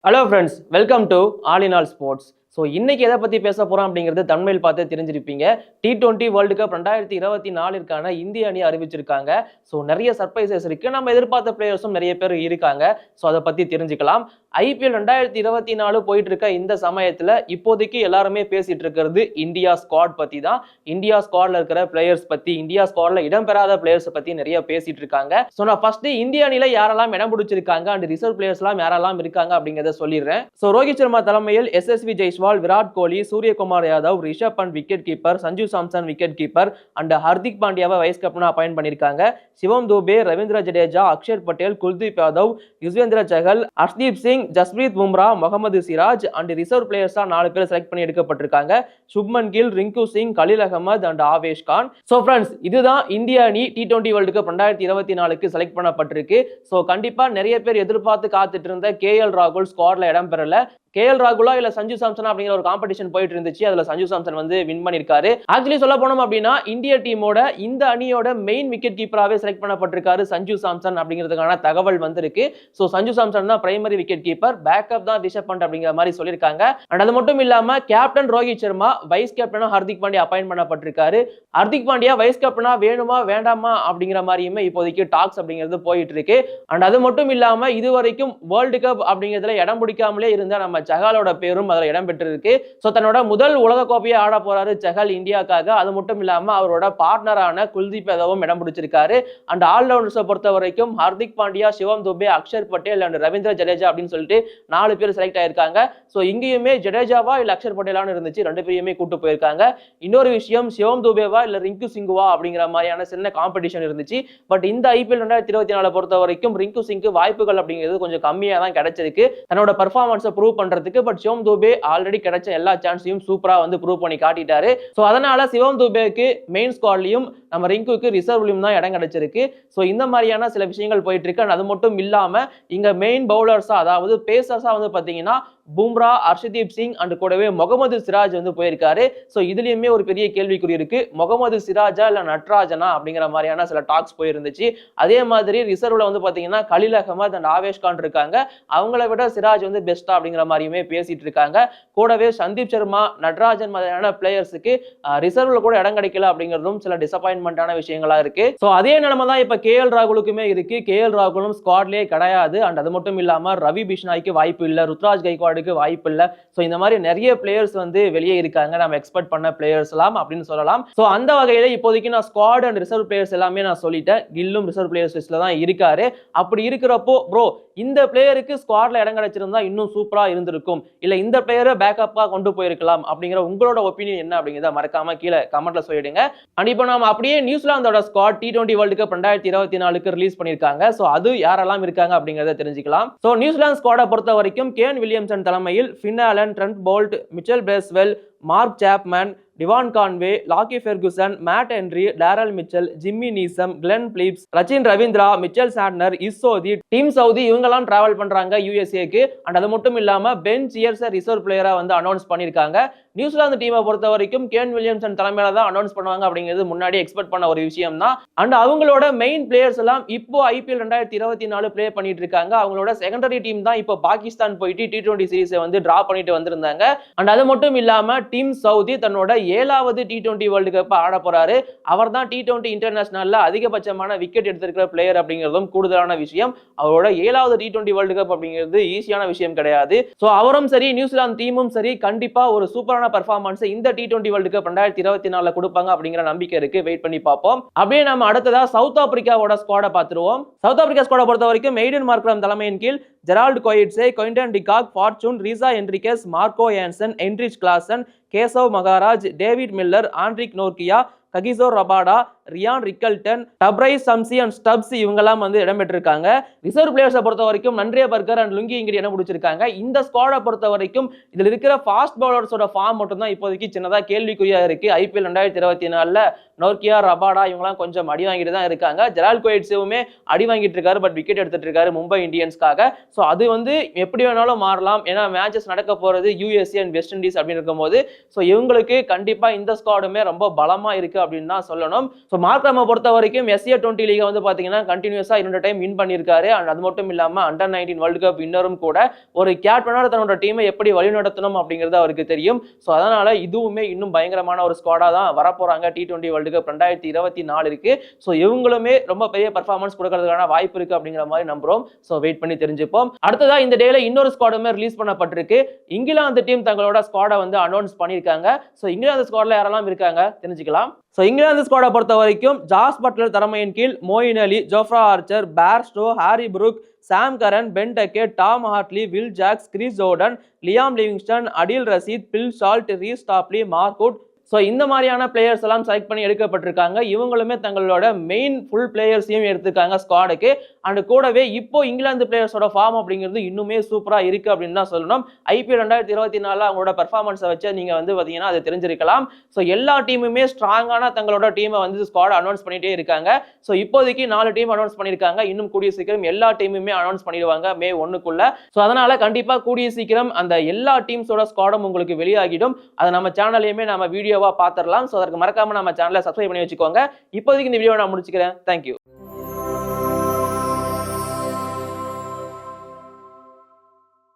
Hello friends, welcome to all in all sports. So இன்னைக்கு எதை பற்றி பேச போகிறோம் அப்படிங்கிறது தமிழில் பார்த்து தெரிஞ்சிருப்பீங்க. T20 வேர்ல்டு கப் 2024 இந்திய அணி அறிவிச்சிருக்காங்க. ஸோ நிறைய சர்ப்ரைசஸ் இருக்குது. நம்ம எதிர்பார்த்த பிளேயர்ஸும் நிறைய பேர் இருக்காங்க. ஸோ அதை பற்றி தெரிஞ்சுக்கலாம். IPL 2024 போயிட்டு இருக்க இந்த சமயத்தில் இப்போதைக்கு எல்லாருமே பேசிட்டு இருக்கிறது இந்தியா ஸ்குவாட் பற்றி தான். இந்தியா ஸ்குவாட்ல இருக்கிற பிளேயர்ஸ் பற்றி, இந்தியா ஸ்குவாட்ல இடம்பெறாத பிளேயர்ஸ் பற்றி நிறைய பேசிட்டு இருக்காங்க. ஸோ நான் ஃபர்ஸ்ட் இந்திய அணியில யாரெல்லாம் இடம் பிடிச்சிருக்காங்க அண்ட் ரிசர்வ் பிளேயர்ஸ் எல்லாம் யாரெல்லாம் இருக்காங்க அப்படிங்கிறத சொல்லிடுறேன். ஸோ ரோஹித் சர்மா தலைமையில் SSV Jaiswal, Virat Kohli, Suryakumar Yadav, Rishabh Pant wicket keeper, Sanju Samson wicket keeper and Hardik பாண்டியாவை வைஸ் கேப்டனா அப்பாயிண்ட் பண்ணிருக்காங்க. சிவம் தூபே, ரவீந்திர ஜடேஜா, அக்ஷர் பட்டேல், குல்தீப் யாதவ், யுஸ்வேந்திர சஹல், ஹர்ஷ்தீப் சிங், ஜஸ்பிரீத் பும்ரா, முகமது சிராஜ் அண்ட் ரிசர்வ் பிளேயர்ஸா 4 பேர் செலக்ட் பண்ணி எடுக்கப்பட்டிருக்காங்க. Shubman Gill, Rinku Singh, Khaleel Ahmed and Avesh Khan. So friends, இதுதான் இந்திய அணி T20 வேர்ல்டு கப் 2024 செலக்ட் பண்ணப்பட்டிருக்கு. ஸோ கண்டிப்பா நிறைய பேர் எதிர்பார்த்து காத்துட்டு இருந்த KL ராகுல் ஸ்குவாட்ல இடம் பெறல. KL ராகுலா இல்ல சஞ்சு சாம்சனா அப்படிங்கிற ஒரு காம்படிஷன் போயிட்டு இருந்துச்சு. அதுல சஞ்சு சாம்சன் வந்து வின் பண்ணிருக்காரு. ஆக்சுவலி சொல்ல போனோம் அப்படின்னா இந்திய டீமோட இந்த அணியோட மெயின் விக்கெட் கீப்பராகவே செலக்ட் பண்ணப்பட்டிருக்காரு சஞ்சு சாம்சன் அப்படிங்கிறதுக்கான தகவல் வந்திருக்கு. ஸோ சஞ்சு சாம்சன் தான் பிரைமரி விக்கெட் கீப்பர், பேக்கப் தான் ரிஷப் பண்ட் அப்படிங்கிற மாதிரி சொல்லியிருக்காங்க. அண்ட் அது மட்டும் இல்லாம கேப்டன் ரோஹித் சர்மா, வைஸ் கேப்டனா ஹர்திக் பாண்டியா அப்பாயிண்ட் பண்ணப்பட்டிருக்காரு. ஹர்திக் பாண்டியா வைஸ் கேப்டனா வேணுமா வேண்டாமா அப்படிங்கிற மாதிரியுமே இப்போதைக்கு டாக்ஸ் அப்படிங்கிறது போயிட்டு இருக்கு. அண்ட் அது மட்டும் இல்லாம இதுவரைக்கும் வேர்ல்டு கப் அப்படிங்கிறதுல இடம் பிடிக்காமலே இருந்த நம்ம சஹலோட பேரும் அதில் இடம் பெற்றிருக்கு. ஸோ தன்னோட முதல் உலக கோப்பையை ஆட போறாரு சஹல் இந்தியாக்காக. அது மட்டும் இல்லாம அவரோட பார்ட்னரான குல்தீப் யாதவும் இடம் பிடிச்சிருக்காரு. அண்ட் ஆல்ரவுண்டர்ஸை பொறுத்த வரைக்கும் ஹர்திக் பாண்டியா, சிவம் துபே, அக்ஷர் பட்டேல் அண்ட் ரவீந்திர ஜடேஜா அப்படின்னு சொல்லிட்டு 4 பேர் செலக்ட் ஆயிருக்காங்க. ஸோ இங்கேயுமே ஜடேஜாவா இல்ல அக்ஷர் பட்டேலான்னு இருந்துச்சு, 2 பேரையுமே கூட்டு போயிருக்காங்க. இன்னொரு விஷயம், சிவம் துபேவா இல்ல ரிங்கு சிங்குவா அப்படிங்கிற மாதிரியான சின்ன காம்படிஷன் இருந்துச்சு. பட் இந்த IPL 2024 பொறுத்த வரைக்கும் ரிங்கு சிங்கு வாய்ப்புகள் அப்படிங்கிறது கொஞ்சம் கம்மியா தான் கிடைச்சிருக்கு தன்னோட பெர்ஃபார்மன்ஸை ப்ரூவ் பண்றதுக்கு. பட் சிவம் துபே ஆல்ரெடி கிடைச்ச எல்லா சான்ஸையும் சூப்பரா வந்து ப்ரூவ் பண்ணி காட்டிட்டாரு. சோ அதனால சிவம் துபேக்கு மெயின் ஸ்குவாட்லயும் நம்ம ரிங்குக்கு ரிசர்வ்லயும் தான் இடம் கிடைச்சிருக்கு. சோ இந்த மாதிரியான சில விஷயங்கள் போயிட்டு இருக்கு. அது மட்டும் இல்லாம இங்க மெயின் பவுலர்ஸா, அதாவது பேசர்ஸா வந்து பாத்தீங்கன்னா பும்ரா, ஹர்ஷ்தீப் சிங் அண்ட் கூடவே முகமது சிராஜ் வந்து போயிருக்காரு. சோ இதுலயுமே ஒரு பெரிய கேள்விக்குறி இருக்கு. முகமது சிராஜா இல்ல நட்ராஜனா அப்படிங்கிற மாதிரியான சில டாக்ஸ் போயிருந்துச்சு. அதே மாதிரி ரிசர்வ்ல வந்து பாத்தீங்கன்னா கலீல் அகமது அண்ட் ஆவேஷ் கான் இருக்காங்க. அவங்கள விட சிராஜ் வந்து பெஸ்டா அப்படிங்கிற மாதிரியுமே பேசிட்டு இருக்காங்க. கூடவே சந்தீப் சர்மா, நட்ராஜன் மாதிரியான பிளேயர்ஸுக்கு ரிசர்வ்ல கூட இடம் கிடைக்கல அப்படிங்கிறதும் சில டிசப்பாயின்மெண்டான விஷயங்களா இருக்கு. சோ அதே நிலைமை தான் இப்ப KL ராகுலுக்குமே இருக்கு. KL ராகுலும் ஸ்குவாட்லயே கிடையாது. அண்ட் அது மட்டும் இல்லாம ரவி பிஷ்னாய்க்கு வாய்ப்பு இல்ல, ருத்ராஜ் கைக்வாட் வாய்ப்பு இல்ல. சோ இந்த மாதிரி நிறைய பிளேயர்ஸ் வந்து வெளியே இருக்காங்க, நம்ம எக்ஸ்பெக்ட் பண்ண பிளேயர்ஸ் எல்லாம் அப்படின்னு சொல்லலாம். சோ அந்த வகையில இப்போதைக்கு நான் ஸ்குவாட் அண்ட் ரிசர்வ் பிளேயர்ஸ் எல்லாமே நான் சொல்லிட்டேன். கில்லும் ரிசர்வ் பிளேயர்ஸ் லிஸ்ட்ல தான் இருக்காரு. அப்படி இருக்கிறப்போ ப்ரோ, இந்த பிளேயருக்கு ஸ்குவாட்ல இடம் கிடைச்சிருந்தா இன்னும் சூப்பரா இருந்திருக்கும், இல்ல இந்த பிளேயரை பேக்கப்பா கொண்டு போயிருக்கலாம் அப்படிங்கிற உங்களோட ஒப்பீனியன் என்ன அப்படிங்கிறத மறக்காம கீழே கமெண்ட்ல சொல்லிடுங்க. அண்ட் இப்போ நாம அப்படியே நியூசிலாந்தோட squad T20 world cup 2024 release பண்ணிருக்காங்க. சோ அது யாரெல்லாம் இருக்காங்க அப்படிங்கறத தெரிஞ்சுக்கலாம். சோ நியூசிலாந்து ஸ்குவாடை பொறுத்த வரைக்கும் கேன் வில்லியம்சன் தலைமையில் Finn Allen, Trent Boult, Michael Bracewell, Mark Chapman, Devon Conway, Lockie Ferguson, Matt Henry, Daryl Mitchell, Jimmy Neesham, Glenn Phillips, Rachin Ravindra, Mitchell Santner, Ish Sodhi, Tim Southee இவங்கெல்லாம் டிராவல் பண்றாங்க USA-க்கு. அண்ட் அது மட்டும் இல்லாம பென் சியர்ஸை ரிசர்வ் பிளேயரா வந்து announce பண்ணிருக்காங்க. நியூசிலாந்து டீமை பொறுத்த வரைக்கும் கேன் வில்லியம்சன் தலைமையில தான் அனௌன்ஸ் பண்ணுவாங்க அப்படிங்கிறது முன்னாடி எக்ஸ்பெக்ட் பண்ண ஒரு விஷயம் தான். அண்ட் அவங்களோட மெயின் பிளேயர்ஸ் எல்லாம் இப்போ IPL 2024 பிளே பண்ணிட்டு இருக்காங்க. அவங்களோட செகண்டரி டீம் தான் இப்போ பாகிஸ்தான் போயிட்டு T20 சீரிஸை வந்து டிரா பண்ணிட்டு வந்திருந்தாங்க. அண்ட் அது மட்டும் இல்லாம டீம் சவுதி தன்னோட 7வது T20 வேர்ல்டு கப் ஆட போறாரு. அவர் தான் T20 இன்டர்நேஷனல்ல அதிகபட்சமான விக்கெட் எடுத்திருக்கிற பிளேயர் அப்படிங்கிறதும் கூடுதலான விஷயம். அவரோட 7வது T20 வேர்ல்டு கப் அப்படிங்கிறது ஈஸியான விஷயம் கிடையாது. சோ அவரும் சரி, நியூசிலாந்து டீமும் சரி, கண்டிப்பா ஒரு சூப்பரான பெர்ஃபார்மன்ஸ் இந்த T20 வேர்ல்டு கப் 2024 கொடுப்பாங்க அப்படிங்கிற நம்பிக்கை இருக்கு. வெயிட் பண்ணி பார்ப்போம். அப்படியே நம்ம அடுத்ததா சவுத் ஆப்பிரிக்காவோட ஸ்குவாடை பார்த்துருவோம். சவுத் ஆப்பிரிக்கா ஸ்குவாடை பொறுத்த வரைக்கும் மெய்டன் மார்க்ரம் தலைமையின் கீழ் Gerald Coetzee, Quinton de Kock, Fortuin, Reeza Hendricks, Marco Jansen, Heinrich Klaasen, Keshav Maharaj, David Miller, Anrich Nortje, Kagiso Rabada, Ryan Rickelton, Tabraiz Shamsi and Stubbs இவங்கெல்லாம் வந்து இடம்பெற்றிருக்காங்க. ரிசர்வ் பிளேயர்ஸை பொறுத்த வரைக்கும் நன்றிய பர்கர் அண்ட் லுங்கி இங்கிரி இடம் பிடிச்சிருக்காங்க. இந்த ஸ்குவாடை பொறுத்த வரைக்கும் இதுல இருக்கிற ஃபாஸ்ட் பவுலர்ஸோட ஃபார்ம் மட்டும் தான் இப்போதைக்கு சின்னதா கேள்விக்குறியா இருக்கு. IPL 2024 நோர்கியா, ரபாடா இவங்கெல்லாம் கொஞ்சம் அடி வாங்கிட்டு தான் இருக்காங்க. ஜெரால்ட் கோயிட்ஸுமே அடி வாங்கிட்டு இருக்காரு, பட் விக்கெட் எடுத்துட்டு இருக்காரு மும்பை இந்தியன்ஸ்க்காக. ஸோ அது வந்து எப்படி வேணாலும் மாறலாம், ஏன்னா மேட்சஸ் நடக்க போறது USA அண்ட் வெஸ்ட் இண்டீஸ் அப்படின்னு இருக்கும்போது ஸோ இவங்களுக்கு கண்டிப்பா இந்த ஸ்குவாடுமே ரொம்ப பலமா இருக்கு அப்படின்னு தான் சொல்லணும். ஸோ மார்க்ரமை பொறுத்த வரைக்கும் SA20 லீகை வந்து பாத்தீங்கன்னா கண்டினியூஸா 2 டைம் வின் பண்ணியிருக்காரு. அண்ட் அது மட்டும் இல்லாம அண்டர்-19 வேர்ல்டு கப் வின்னரும் கூட. ஒரு கேப்டனாக தன்னோட டீமை எப்படி வழிநடத்தணும் அப்படிங்கிறது அவருக்கு தெரியும். ஸோ அதனால இதுவுமே இன்னும் பயங்கரமான ஒரு ஸ்குவாடா தான் வரப்போறாங்க T20 வேர்ல்டு கப் 2024 ஸோ இவங்களுமே ரொம்ப பெரிய பர்ஃபார்மன்ஸ் கொடுக்கறதுக்கான வாய்ப்பு இருக்கு அப்படிங்கிற மாதிரி நம்புறோம். ஸோ வெயிட் பண்ணி தெரிஞ்சுப்போம். அடுத்ததா இந்த டேல இன்னொரு ஸ்குவாடுமே ரிலீஸ் பண்ணப்பட்டிருக்கு. இங்கிலாந்து டீம் தங்களோட ஸ்குவாடை வந்து அனௌன்ஸ் பண்ணியிருக்காங்க. ஸோ இங்கிலாந்து ஸ்குவாட்ல யாரெல்லாம் இருக்காங்க தெரிஞ்சுக்கலாம். ஸோ இங்கிலாந்து ஸ்குவாடை பொறுத்த வரைக்கும் ஜாஸ் பட்லர் தலைமையின் கீழ் Moeen Ali, Jofra Archer, Bairstow, Harry Brook, Sam Curran, Ben Duckett, Tom Hartley, Will Jacks, Chris Jordan, Liam Livingstone, Adil Rashid, Phil Salt, Reece Topley, Mark Wood. So இந்த மாதிரியான players எல்லாம் select பண்ணி எடுக்கப்பட்டிருக்காங்க. இவங்களுமே தங்களோட main full பிளேயர்ஸையும் எடுத்துக்காங்க ஸ்குவாடுக்கு. அண்ட் கூடவே இப்போ இங்கிலாந்து பிளேயர்ஸோட ஃபார்ம் அப்படிங்கிறது இன்னுமே சூப்பரா இருக்கு அப்படின்னு தான் சொல்லணும். IPL 2024 அவங்களோட பெர்ஃபார்மன்ஸை வச்சு நீங்க வந்து பாத்தீங்கன்னா அதை தெரிஞ்சிருக்கலாம். ஸோ எல்லா டீமுமே ஸ்ட்ராங்கான தங்களோட டீமை வந்து ஸ்குவாட் அனௌன்ஸ் பண்ணிட்டே இருக்காங்க. ஸோ இப்போதைக்கு 4 டீம் அனௌன்ஸ் பண்ணியிருக்காங்க. இன்னும் கூடிய சீக்கிரம் எல்லா டீமுமே அனௌன்ஸ் பண்ணிடுவாங்க மே 1க்குள்ள. ஸோ அதனால கண்டிப்பா கூடிய சீக்கிரம் அந்த எல்லா டீம்ஸோட ஸ்குவாடும் உங்களுக்கு வெளியாகிடும். அதை நம்ம சேனல்லையுமே நம்ம வீடியோவா பார்த்துடலாம். ஸோ அதற்கு மறக்காம நம்ம சேனலை சப்ஸ்கிரைப் பண்ணி வச்சுக்கோங்க. இப்போதைக்கு இந்த வீடியோ நான் முடிச்சுக்கிறேன். தேங்க்யூ.